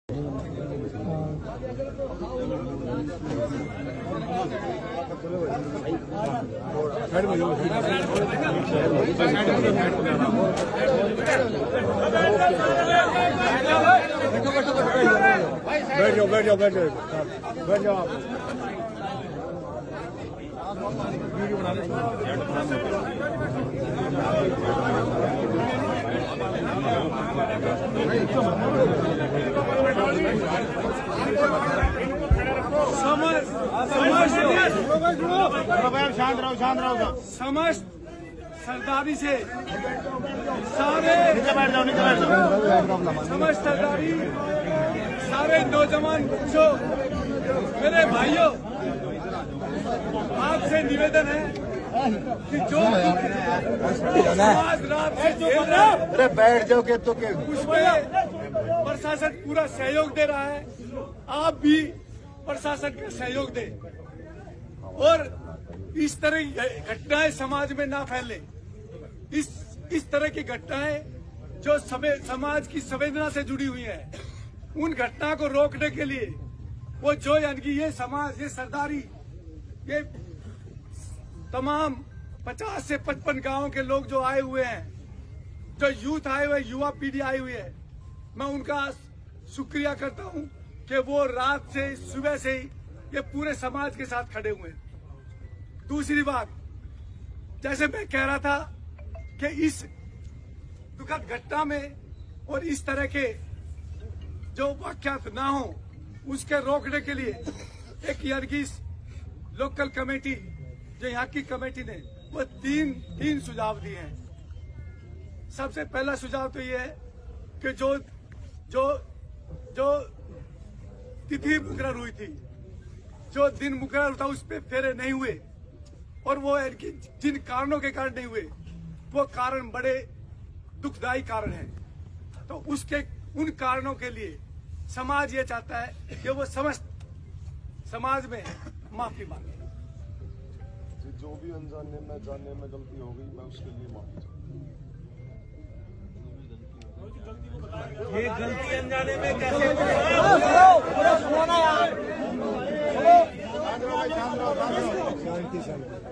बैठ जाओ आप। शांत रहो। समस्त सरदारी से सारे समस्त सरदारी सारे नौजवान बच्चों, मेरे भाइयों, आपसे निवेदन है कि जो समाज रात से झेल रहा है, अरे बैठ जाओ के तो के उसमें प्रशासन पूरा सहयोग दे रहा है। आप भी प्रशासन का सहयोग दें और इस तरह की घटनाएं समाज में ना फैले। इस तरह की घटनाएं जो समाज की संवेदना से जुड़ी हुई है, उन घटना को रोकने के लिए वो जो यानी कि ये समाज, ये सरदारी, ये तमाम 50 से 55 गांवों के लोग जो आए हुए हैं, जो यूथ आए हुए, युवा पीढ़ी आई हुई है, मैं उनका शुक्रिया करता हूं कि वो रात से सुबह से ही ये पूरे समाज के साथ खड़े हुए हैं। दूसरी बात, जैसे मैं कह रहा था कि इस दुखद घटना में और इस तरह के जो वाकयात ना हो, उसके रोकने के लिए एक यानी कि लोकल कमेटी, जो यहाँ की कमेटी ने वो तीन सुझाव दिए हैं। सबसे पहला सुझाव तो ये है कि जो तिथि मुकर्रर हुई थी, जो दिन मुकर्रर था, उस पर फेरे नहीं हुए और वो जिन कारणों के कारण नहीं हुए, वो कारण बड़े दुखदायी कारण हैं। तो उन कारणों के लिए समाज ये चाहता है कि वो समस्त समाज में माफी मांगे। जो भी अनजाने में जाने में गलती हो गई, मैं उसके लिए माफी चाहता हूँ। ये गलती अनजाने में कैसे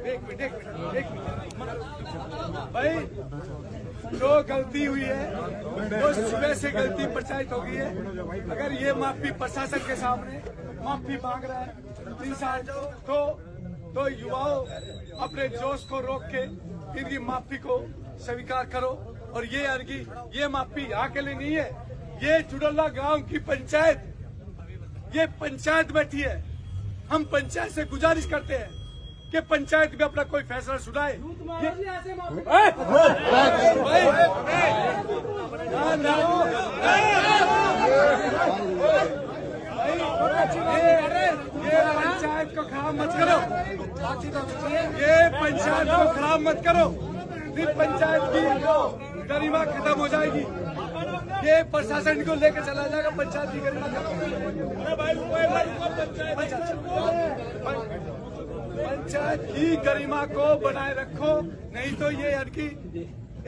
एक मिनट भाई, जो गलती हुई है वो सुबह से गलती पंचायत हो गई है। अगर ये माफी प्रशासन के सामने माफी मांग रहा है इंसान, तो युवाओं अपने जोश को रोक के इनकी माफी को स्वीकार करो। और ये यानी कि ये माफी यहाँ के लिए नहीं है, ये चुडल्ला गांव की पंचायत, ये पंचायत बैठी है। हम पंचायत से गुजारिश करते हैं कि पंचायत में अपना कोई फैसला सुनाए। ये पंचायत को खराब मत करो, ये पंचायत को खराब मत करो। फिर पंचायत की गरिमा खत्म हो जाएगी, ये प्रशासन को लेकर चला जाएगा। पंचायत की गरिमा पंचायत की गरिमा को बनाए रखो, नहीं तो ये यानी कि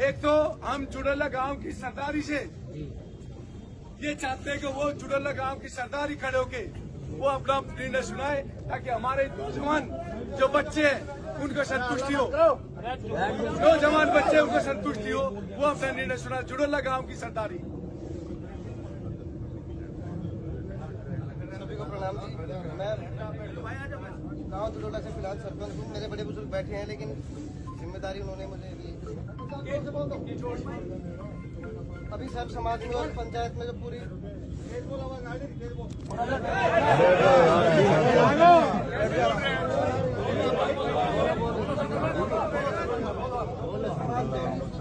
एक तो हम चुडल्ला गांव की सरदारी से ये चाहते हैं कि वो चुडल्ला गांव की सरदारी खड़े होके वो अपना निर्णय सुनाए, ताकि हमारे नौजवान जो बच्चे हैं उनको संतुष्टि हो, नौजवान बच्चे उनको संतुष्टि हो, वो अपना निर्णय सुनाए। चुडल्ला गांव की सरदारी। सभी को प्रणाम जी। मैं गाँव चुडोला से फिलहाल सरपंच हूँ। मेरे बड़े बुजुर्ग बैठे हैं, लेकिन जिम्मेदारी उन्होंने मुझे दी। अभी सब समाज में और पंचायत में जो पूरी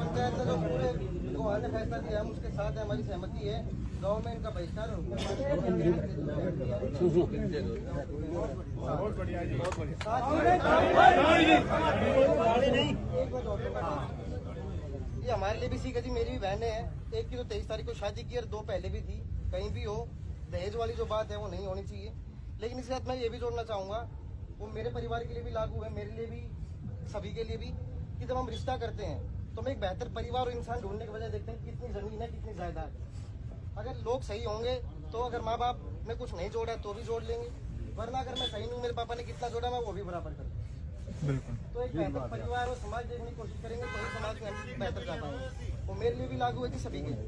पंचायत ने जो पूरे ने फैसला दिया, हम उसके साथ हमारी सहमति है। गाँव में इनका बहिष्कार ये हमारे लिए भी सीख है जी। मेरी भी बहनें हैं, एक की तो 23 तारीख को शादी की और 2 पहले भी थी। कहीं भी हो, दहेज वाली जो बात है वो नहीं होनी चाहिए। लेकिन इसके साथ मैं ये भी जोड़ना चाहूँगा, वो मेरे परिवार के लिए भी लागू है, मेरे लिए भी, सभी के लिए भी, कि जब हम रिश्ता करते हैं तो हम एक बेहतर परिवार और इंसान ढूंढने के बजाय देखते हैं कितनी जमीन है, कितनी जायदाद है। अगर लोग सही होंगे तो अगर माँ बाप ने कुछ नहीं जोड़ा तो भी जोड़ लेंगे, वरना अगर मैं सही हूँ, मेरे पापा ने कितना जोड़ा मैं वो भी बराबर कर दूँ। बिल्कुल। तो एक बेहतर परिवार और समाज देखने की कोशिश करेंगे तो ही समाज में हम बेहतर जा पाएंगे। वो मेरे लिए भी लागू है कि सभी के लिए।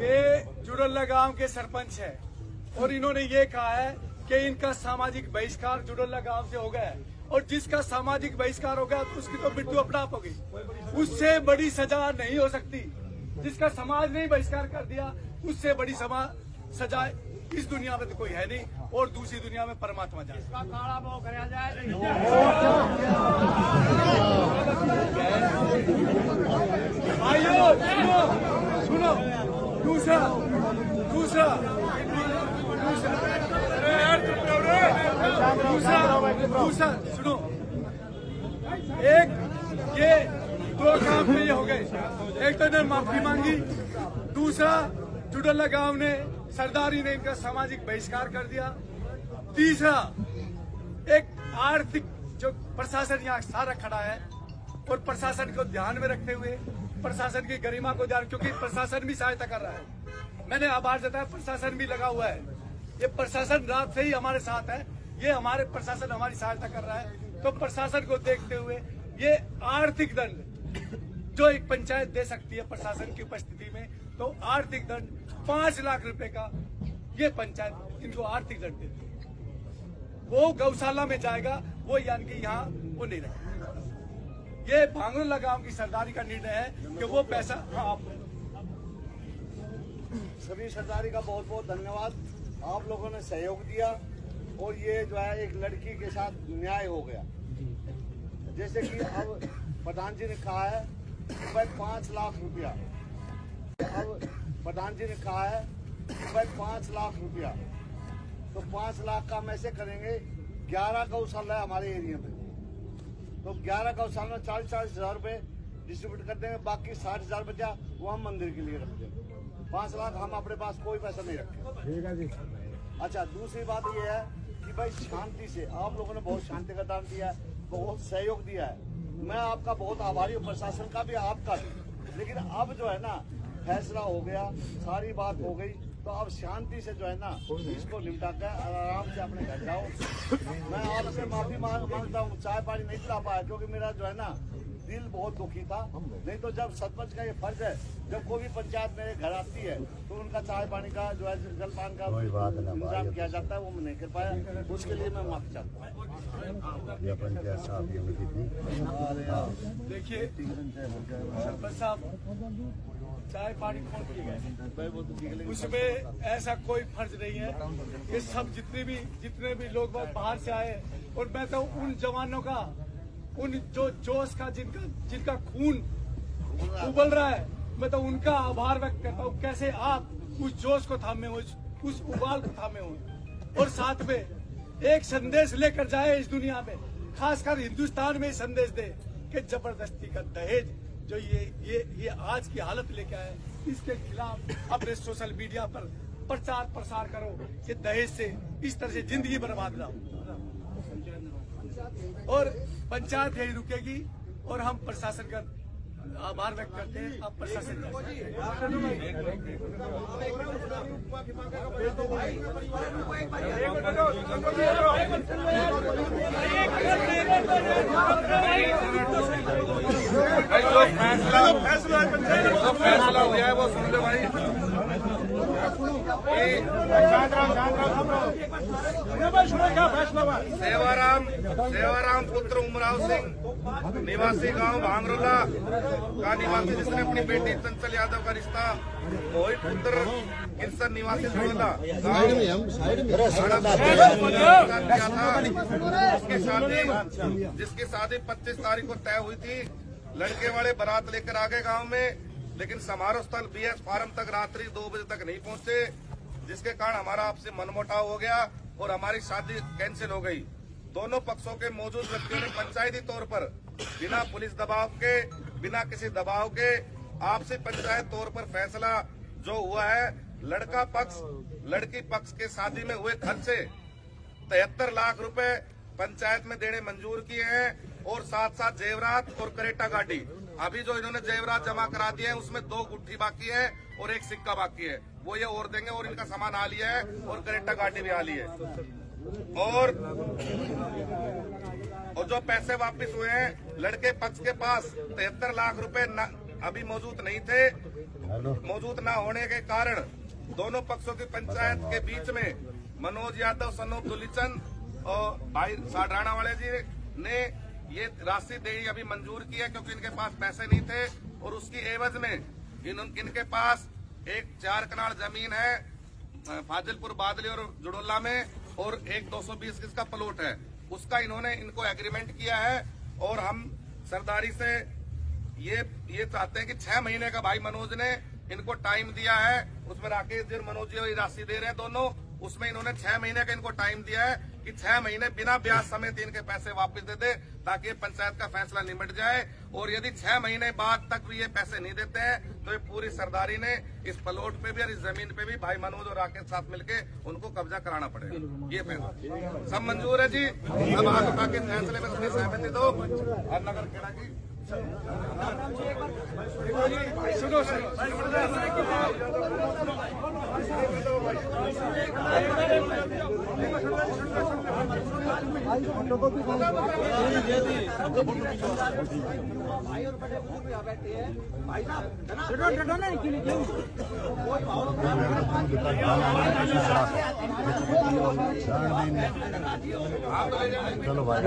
ये जुड़ल्ला गांव के सरपंच है और इन्होंने ये कहा है कि इनका सामाजिक बहिष्कार जुड़ल्ला गांव से हो गया है, और जिसका सामाजिक बहिष्कार हो गया तो उसकी तो मृत्यु अपना आप होगी, उससे बड़ी सजा नहीं हो सकती। जिसका समाज ने बहिष्कार कर दिया उससे बड़ी सजा इस दुनिया में तो कोई है नहीं, और दूसरी दुनिया में परमात्मा जाए। भाइयों सुनो, दूसरा सुनो, एक ये दो काम नहीं हो गए। एक तो इन्होंने माफी मांगी, दूसरा जुड़ल्ला गांव ने सरदारी ने इनका सामाजिक बहिष्कार कर दिया, तीसरा एक आर्थिक जो प्रशासन यहाँ सारा खड़ा है और प्रशासन को ध्यान में रखते हुए प्रशासन की गरिमा को ध्यान, क्योंकि प्रशासन भी सहायता कर रहा है। मैंने आभार जताया, प्रशासन भी लगा हुआ है। ये प्रशासन रात से ही हमारे साथ है, ये हमारे प्रशासन हमारी सहायता कर रहा है। तो प्रशासन को देखते हुए ये आर्थिक दंड जो एक पंचायत दे सकती है प्रशासन की उपस्थिति में, तो आर्थिक दंड 5 लाख रुपए का ये पंचायत इनको आर्थिक दंड देती है। वो गौशाला में जाएगा, वो यानी कि यहाँ वो नहीं रहेगा। ये भांगरोला गांव की सरदारी का निर्णय है कि वो पैसा सभी सरदारी का बहुत बहुत धन्यवाद। आप लोगों ने सहयोग दिया और ये जो है एक लड़की के साथ न्याय हो गया। जैसे कि अब प्रधान जी ने कहा है 5 लाख रुपया, अब प्रधान जी ने कहा है 5 लाख रुपया, तो 5 लाख का हम ऐसे करेंगे, 11 गौशाला है हमारे एरिया में, तो 11 गौशाला में 40-40 हजार रुपए डिस्ट्रीब्यूट कर देंगे, बाकी 60,000 बचा वो हम मंदिर के लिए रख देंगे। 5 लाख हम अपने पास कोई पैसा नहीं रखें। ठीक है जी। अच्छा, दूसरी बात ये है कि भाई शांति से आप लोगों ने बहुत शांति का दान दिया है, बहुत सहयोग दिया है, मैं आपका बहुत आभारी हूँ, प्रशासन का भी, आपका भी। लेकिन अब जो है ना फैसला हो गया, सारी बात हो गई, तो अब शांति से जो है ना इसको निपटा कर आराम से अपने घर जाओ। मैं आपसे माफी मांगता हूँ, चाय पानी नहीं पिला पाया क्योंकि मेरा जो है ना दिल बहुत दुखी था। नहीं तो जब सरपंच का ये फर्ज है, जब कोई भी पंचायत मेरे घर आती है तो उनका चाय पानी का जो है जलपान का इंतजाम किया जाता है, वो मैं नहीं कर पाया, उसके लिए मैं माफी चाहता हूँ। देखिए सरपंच साहब, चाय पानी कौन पिएगा, उसमें ऐसा कोई फर्ज नहीं है। ये सब जितने भी लोग बाहर से आए, और मैं तो उन जवानों का, उन जो जोश का जिनका खून उबल रहा है, मैं तो उनका आभार व्यक्त करता हूँ। कैसे आप उस जोश को थामे हो, उस उबाल को थामे हो, और साथ में एक संदेश लेकर जाए इस दुनिया में, खासकर हिंदुस्तान में संदेश दे कि जबरदस्ती का दहेज जो ये आज की हालत लेके आए, इसके खिलाफ अपने सोशल मीडिया पर प्रचार प्रसार करो कि दहेज से इस तरह से जिंदगी बर्बाद ना हो। और पंचायत यही रुकेगी, और हम प्रशासन का आभार व्यक्त करते हैं। आप प्रशासन फैसला हो गया है वो सुन लो भाई। सेवाराम पुत्र उमराव सिंह निवासी गांव भांगरोला का निवासी, जिसने अपनी बेटी चंचल यादव का रिश्ता मोहित पुत्र किरसन निवासी जुड़ल्ला किया था, जिसकी शादी 25 तारीख को तय हुई थी। लड़के वाले बारात लेकर आ गए गाँव में, लेकिन समारोह स्थल BS फार्म तक रात्रि 2 बजे तक नहीं पहुंचे, जिसके कारण हमारा आपसे मनमुटाव हो गया और हमारी शादी कैंसिल हो गई। दोनों पक्षों के मौजूद व्यक्तियों ने पंचायती तौर पर बिना पुलिस दबाव के, बिना किसी दबाव के आपसी पंचायत तौर पर फैसला जो हुआ है, लड़का पक्ष लड़की पक्ष के शादी में हुए खर्चे 73 लाख रुपए पंचायत में देने मंजूर किए हैं, और साथ साथ जेवरात और करेटा गाड़ी। अभी जो इन्होंने जेवरात जमा करा दिए हैं उसमें 2 गुत्थी बाकी है और 1 सिक्का बाकी है। वो ये और देंगे और इनका सामान आ लिया है और करेक्टा गाड़ी भी आ ली है। और जो पैसे वापस हुए हैं लड़के पक्ष के पास 73 लाख रुपए अभी मौजूद नहीं थे। मौजूद न होने के कारण दोनों पक्षों की पंचायत के बीच में मनोज यादव सनोप दुलीचंद और भाई साडराना वाले जी ने ये राशि देनी अभी मंजूर की है, क्योंकि इनके पास पैसे नहीं थे और उसकी एवज में इनके पास एक 4 कनाल जमीन है फाजिलपुर बादली और जुड़ोला में और एक 220 का प्लॉट है, उसका इन्होंने इनको एग्रीमेंट किया है। और हम सरदारी से ये चाहते हैं कि 6 महीने का भाई मनोज ने इनको टाइम दिया है, उसमें राकेश जी और मनोज जी राशि दे रहे हैं दोनों, उसमें इन्होंने 6 महीने का इनको टाइम दिया है कि 6 महीने बिना ब्याज समेत इनके पैसे वापस दे दे, ताकि पंचायत का फैसला निमट जाए। और यदि 6 महीने बाद तक भी ये पैसे नहीं देते हैं तो ये पूरी सरदारी ने इस प्लॉट पे भी और इस जमीन पे भी भाई मनोज और राकेश साथ मिलके उनको कब्जा कराना पड़ेगा। ये फैसला सब मंजूर है जी। अब हाथ उठा के फैसले में अपनी सहमति दो। और नगर खेड़ा की सुनो सर, चलो भाई